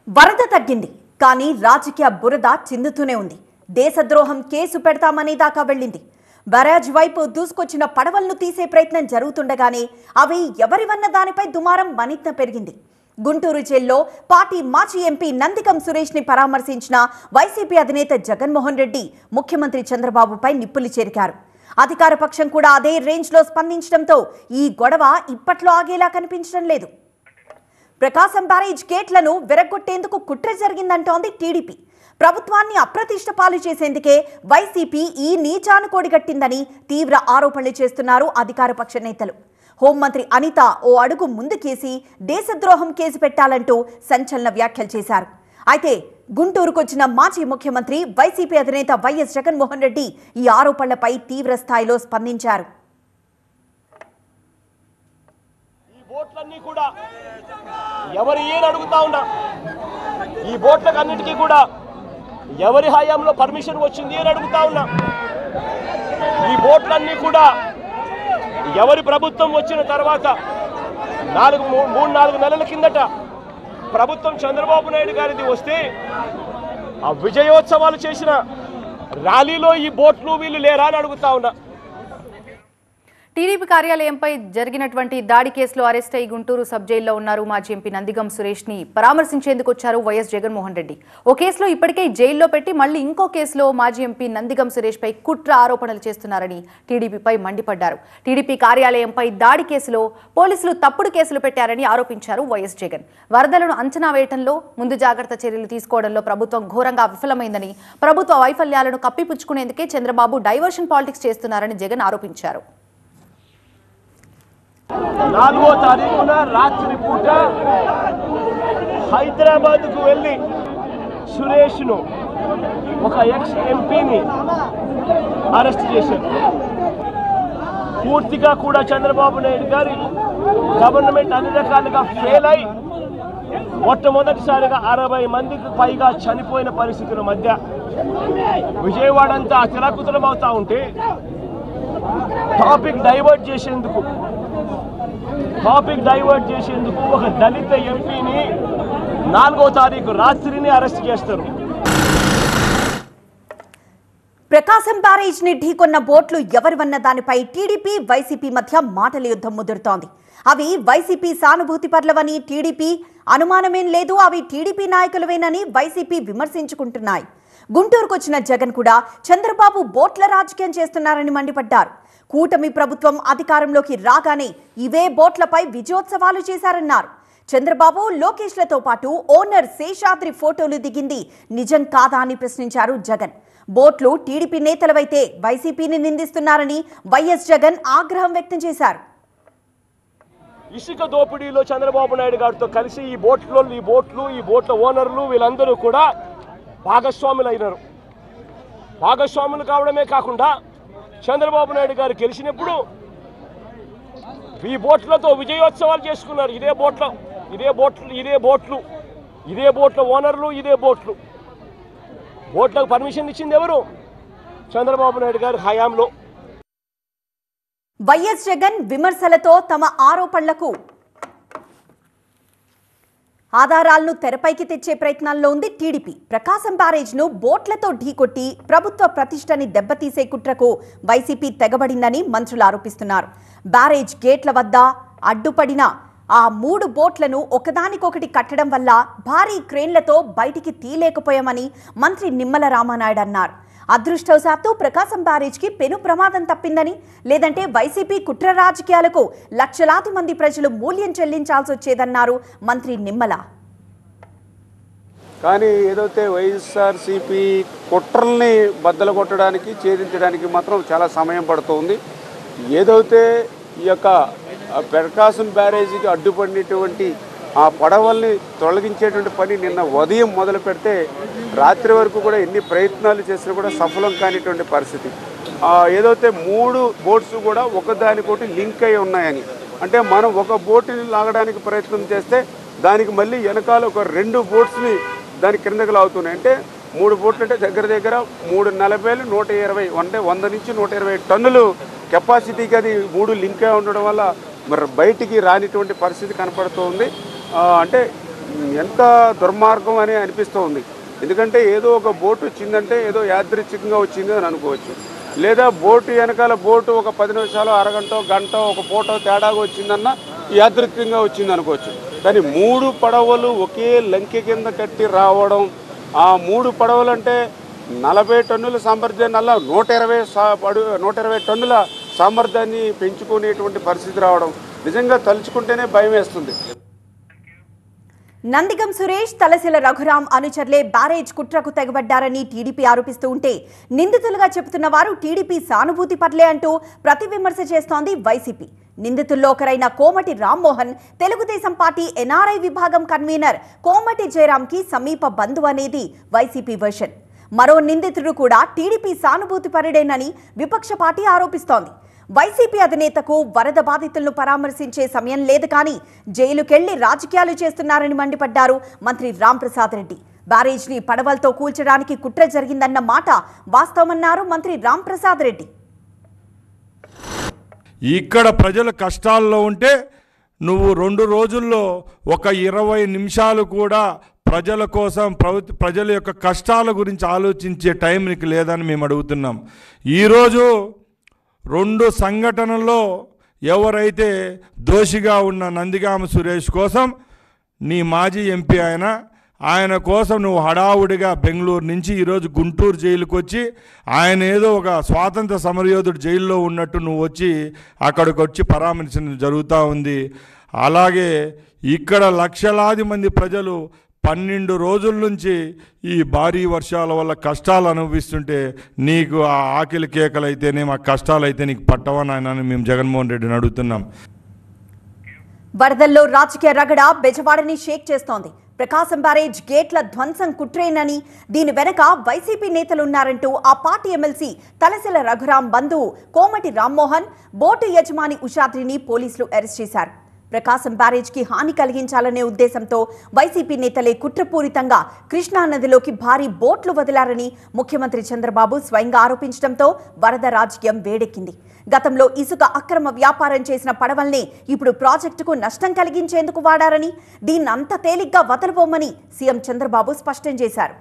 వరద తగ్గింది కానీ రాజకీయ బురద చిందుతూనే ఉంది. దేశద్రోహం కేసు పెడతామనే దాకా వెళ్ళింది. బరాజ్ వైపు దూసుకొచ్చిన పడవలను తీసే ప్రయత్నం జరుగుతుండగానే అవి ఎవరివన్న దానిపై దుమారం మరింత పెరిగింది. గుంటూరు జైల్లో పార్టీ మాజీ ఎంపీ నందిగం సురేష్ ని పరామర్శించిన వైసీపీ అధినేత జగన్మోహన్ రెడ్డి ముఖ్యమంత్రి చంద్రబాబుపై నిప్పులు చెరికారు. అధికార పక్షం కూడా అదే రేంజ్ లో స్పందించడంతో ఈ గొడవ ఇప్పట్లో ఆగేలా కనిపించడం లేదు. ప్రకాశం బ్యారేజ్ గేట్లను విరగొట్టేందుకు కుట్ర జరిగిందంటోంది టీడీపీ. ప్రభుత్వాన్ని అప్రతిష్ట పాలు చేసేందుకే వైసీపీ ఈ నీచాను కోడిగట్టిందని తీవ్ర ఆరోపణలు చేస్తున్నారు అధికార పక్ష నేతలు. హోంమంత్రి అనిత ఓ అడుగు ముందుకేసి దేశద్రోహం కేసు పెట్టాలంటూ సంచలన వ్యాఖ్యలు చేశారు. అయితే గుంటూరుకొచ్చిన మాజీ ముఖ్యమంత్రి వైసీపీ అధినేత వైఎస్ జగన్మోహన్ రెడ్డి ఈ ఆరోపణలపై తీవ్ర స్థాయిలో స్పందించారు. బోట్లన్నీ కూడా ఎవరు ఏం అడుగుతా ఉన్నా, ఈ బోట్లకు అన్నిటికీ కూడా ఎవరి హయాంలో పర్మిషన్ వచ్చింది అని అడుగుతా ఉన్నా. ఈ బోట్లన్నీ కూడా ఎవరి ప్రభుత్వం వచ్చిన తర్వాత 3-4 నెలల కిందట ప్రభుత్వం చంద్రబాబు నాయుడు గారిది వస్తే ఆ విజయోత్సవాలు చేసిన ర్యాలీలో ఈ బోట్లు వీళ్ళు లేరా అని అడుగుతా ఉన్నా. టీడీపీ కార్యాలయంపై జరిగినటువంటి దాడి కేసులో అరెస్ట్ అయి గుంటూరు సబ్ జైల్లో ఉన్నారు మాజీ ఎంపీ నందిగం సురేష్ ని పరామర్శించేందుకు వచ్చారు వైఎస్ జగన్మోహన్ రెడ్డి. ఓ కేసులో ఇప్పటికే జైల్లో పెట్టి మళ్లీ ఇంకో కేసులో మాజీ ఎంపీ నందిగం సురేష్ పై కుట్ర ఆరోపణలు చేస్తున్నారని టీడీపీపై మండిపడ్డారు. టీడీపీ కార్యాలయంపై దాడి కేసులో పోలీసులు తప్పుడు కేసులు పెట్టారని ఆరోపించారు వైఎస్ జగన్. వరదలను అంచనా వేయడంలో ముందు జాగ్రత్త చర్యలు తీసుకోవడంలో ప్రభుత్వం ఘోరంగా విఫలమైందని, ప్రభుత్వ వైఫల్యాలను కప్పిపుచ్చుకునేందుకే చంద్రబాబు డైవర్షన్ పాలిటిక్స్ చేస్తున్నారని జగన్ ఆరోపించారు. 4వ తారీఖున రాత్రి పూట హైదరాబాద్కు వెళ్ళి సురేష్ను, ఒక ఎక్స్ ఎంపీని అరెస్ట్ చేశారు. పూర్తిగా కూడా చంద్రబాబు నాయుడు గారి గవర్నమెంట్ అన్ని రకాలుగా ఫెయిల్ అయి మొట్టమొదటిసారిగా 60 మందికి పైగా చనిపోయిన పరిస్థితుల మధ్య విజయవాడ అంతా అతలాకుతలం అవుతా ఉంటే టాపిక్ డైవర్ట్ చేసేందుకు ఒక దళిత ఎంపీని 4వ తారీఖు రాత్రిని అరెస్ట్ చేస్తారు. ప్రకాశం బ్యారేజ్ ని ఢీకొన్న బోట్లు ఎవరివన్న దానిపై టీడీపీ వైసీపీ మధ్య మాటల యుద్ధం ముదురుతోంది. అవి వైసీపీ సానుభూతి పర్లవని టీడీపీ అనుమానమేం లేదు, అవి టీడీపీ నాయకులవేనని వైసీపీ విమర్శించుకుంటున్నాయి. గుంటూరుకొచ్చిన జగన్ కూడా చంద్రబాబు బోట్ల రాజకీయం చేస్తున్నారని మండిపడ్డారు. కూటమి ప్రభుత్వం అధికారంలోకి రాగానే ఇవే బోట్లపై విజయోత్సవాలు చేశారన్నారు. చంద్రబాబు లోకేష్లతో పాటు ఓనర్ శేషాద్రి ఫోటోలు దిగింది నిజం కాదా అని ప్రశ్నించారు జగన్. బోట్లు టీడీపీ నేతలవైతే వైసీపీని నిందిస్తున్నారని వైఎస్ జగన్ ఆగ్రహం వ్యక్తం చేశారు. ఇసుక దోపిడీలో చంద్రబాబు నాయుడు గారితో కలిసి ఈ బోట్ల ఓనర్లు వీళ్ళందరూ కూడా భాగస్వాములు కావడమే కాకుండా చంద్రబాబు నాయుడు గారు గెలిచినప్పుడు ఈ బోట్లతో విజయోత్సవాలు చేసుకున్నారు. ఇదే బోట్ల ఓనర్లు, బోట్లకు పర్మిషన్ ఇచ్చింది ఎవరు? చంద్రబాబు నాయుడు గారి హయాంలో. వైఎస్ జగన్ విమర్శలతో తమ ఆరోపణలకు ఆధారాలను తెరపైకి తెచ్చే ప్రయత్నాల్లో ఉంది టీడీపీ. ప్రకాశం బ్యారేజ్ ను బోట్లతో ఢీకొట్టి ప్రభుత్వ ప్రతిష్టని దెబ్బతీసే కుట్రకు వైసీపీ తెగబడిందని మంత్రులు ఆరోపిస్తున్నారు. బ్యారేజ్ గేట్ల వద్ద అడ్డుపడిన ఆ 3 బోట్లను ఒకదానికొకటి కట్టడం వల్ల భారీ క్రేన్లతో బయటికి తీయలేకపోయామని మంత్రి నిమ్మల రామానాయుడు అన్నారు. అదృష్టవశాత్తు ప్రకాశం బ్యారేజ్కి పెను ప్రమాదం తప్పిందని, లేదంటే వైసీపీ కుట్ర రాజకీయాలకు లక్షలాది మంది ప్రజలు మూల్యం చెల్లించాల్సి వచ్చేదన్నారు మంత్రి నిమ్మల. కానీ ఏదైతే వైఎస్ఆర్సీపీ కుట్రల్ని బద్దలు కొట్టడానికి, ఛేదించడానికి మాత్రం చాలా సమయం పడుతుంది. ఏదైతే ఈ యొక్క ప్రకాశం బ్యారేజీకి అడ్డుపడినటువంటి ఆ పడవల్ని తొలగించేటువంటి పని నిన్న ఉదయం మొదలు పెడితే రాత్రి వరకు కూడా ఎన్ని ప్రయత్నాలు చేసినా కూడా సఫలం కానిటువంటి పరిస్థితి. ఏదైతే 3 బోట్స్ కూడా ఒకదానికొకటి లింక్ అయి ఉన్నాయని, అంటే మనం ఒక బోటుని లాగడానికి ప్రయత్నం చేస్తే దానికి మళ్ళీ వెనకాల ఒక 2 బోట్స్ని దాని క్రిందకు లాగుతున్నాయి. అంటే 3 బోట్లు అంటే దగ్గర 340 120, అంటే 100 నుంచి 120 టన్నులు కెపాసిటీకి అది 3 లింక్ అయి ఉండడం వల్ల మరి బయటికి రానిటువంటి పరిస్థితి కనపడుతుంది. అంటే ఎంత దుర్మార్గం అని అనిపిస్తూ ఉంది. ఎందుకంటే ఏదో ఒక బోటు వచ్చిందంటే ఏదో యాదృచ్ఛికంగా వచ్చింది అని అనుకోవచ్చు, లేదా బోటు వెనకాల బోటు ఒక 10 నిమిషాలు, అరగంట, గంట, ఒక పూట తేడాగా వచ్చిందన్న యాదృచ్ఛికంగా వచ్చింది అనుకోవచ్చు. కానీ 3 పడవలు ఒకే లంకె కింద కట్టి రావడం, ఆ 3 పడవలు అంటే 40 టన్నుల సామర్థ్యాన్ని అలా 120 టన్నుల సామర్థ్యాన్ని పెంచుకునేటువంటి పరిస్థితి రావడం నిజంగా తలుచుకుంటేనే భయం వేస్తుంది. నందిగం సురేష్, తలసిల రఘురాం అనుచరులే బ్యారేజ్ కుట్రకు తెగబడ్డారని టీడీపీ ఆరోపిస్తూ ఉంటే నిందితులుగా చెబుతున్న వారు టీడీపీ సానుభూతి పర్లే అంటూ ప్రతి విమర్శ చేస్తోంది వైసీపీ. నిందితుల్లో ఒకరైన కోమటి రామ్మోహన్ తెలుగుదేశం పార్టీ ఎన్ఆర్ఐ విభాగం కన్వీనర్ కోమటి జయరాంకి సమీప బంధువు అనేది వైసీపీ వర్షన్. మరో నిందితుడు కూడా టీడీపీ సానుభూతి పరుడేనని విపక్ష పార్టీ ఆరోపిస్తోంది. వైసీపీ అధినేతకు వరద బాధితులను పరామర్శించే సమయం లేదు కానీ జైలుకెళ్లి రాజకీయాలు చేస్తున్నారని మండిపడ్డారు మంత్రి రాంప్రసాద్ రెడ్డి. బ్యారేజ్ని పడవలతో కూల్చడానికి కుట్ర జరిగిందన్న మాట వాస్తవమన్నారు మంత్రి రాంప్రసాద్ రెడ్డి. ఇక్కడ ప్రజలు కష్టాల్లో ఉంటే నువ్వు 2 రోజుల్లో ఒక 20 నిమిషాలు కూడా ప్రజల కోసం, ప్రజల యొక్క కష్టాల గురించి ఆలోచించే టైం నీకు లేదని మేము అడుగుతున్నాం. ఈరోజు 2 సంఘటనల్లో ఎవరైతే దోషిగా ఉన్న నందిగామ సురేష్ కోసం నీ మాజీ ఎంపీ ఆయన కోసం నువ్వు హడావుడిగా బెంగళూరు నుంచి ఈరోజు గుంటూరు జైలుకి వచ్చి, ఆయన ఏదో ఒక స్వాతంత్ర సమరయోధుడు జైల్లో ఉన్నట్టు నువ్వు వచ్చి అక్కడికి వచ్చి పరామర్శించడం జరుగుతూ ఉంది. అలాగే ఇక్కడ లక్షలాది మంది ప్రజలు 12 రోజుల నుంచి ఈ భారీ వర్షాల వల్ల కష్టాలు అనుభవిస్తుంటే నీకు ఆ ఆకలి కేకలైతేనే మా కష్టాలైతే నీకు పట్టవని ఆయన మేము జగన్మోహన్ రెడ్డిని అడుగుతున్నాం. వరదల్లో రాజకీయ రగడ బెజవాడని షేక్ చేస్తోంది. ప్రకాశం బ్యారేజ్ గేట్ల ధ్వంసం కుట్రేనని, దీని వెనక వైసీపీ నేతలున్నారంటూ ఆ పార్టీ ఎమ్మెల్సీ తలసిల రఘురాం బంధువు కోమటి రామ్మోహన్, బోటు యజమాని ఉషాద్రిని పోలీసులు అరెస్ట్ చేశారు. ప్రకాశం బ్యారేజ్కి హాని కలిగించాలనే ఉద్దేశంతో వైసీపీ నేతలే కుట్రపూరితంగా కృష్ణానదిలోకి భారీ బోట్లు వదిలారని ముఖ్యమంత్రి చంద్రబాబు స్వయంగా ఆరోపించడంతో వరద రాజకీయం వేడెక్కింది. గతంలో ఇసుక అక్రమ వ్యాపారం చేసిన పడవల్ని ఇప్పుడు ప్రాజెక్టుకు నష్టం కలిగించేందుకు వాడారని, దీన్నంత తేలిగ్గా వదలబోమని సీఎం చంద్రబాబు స్పష్టం చేశారు.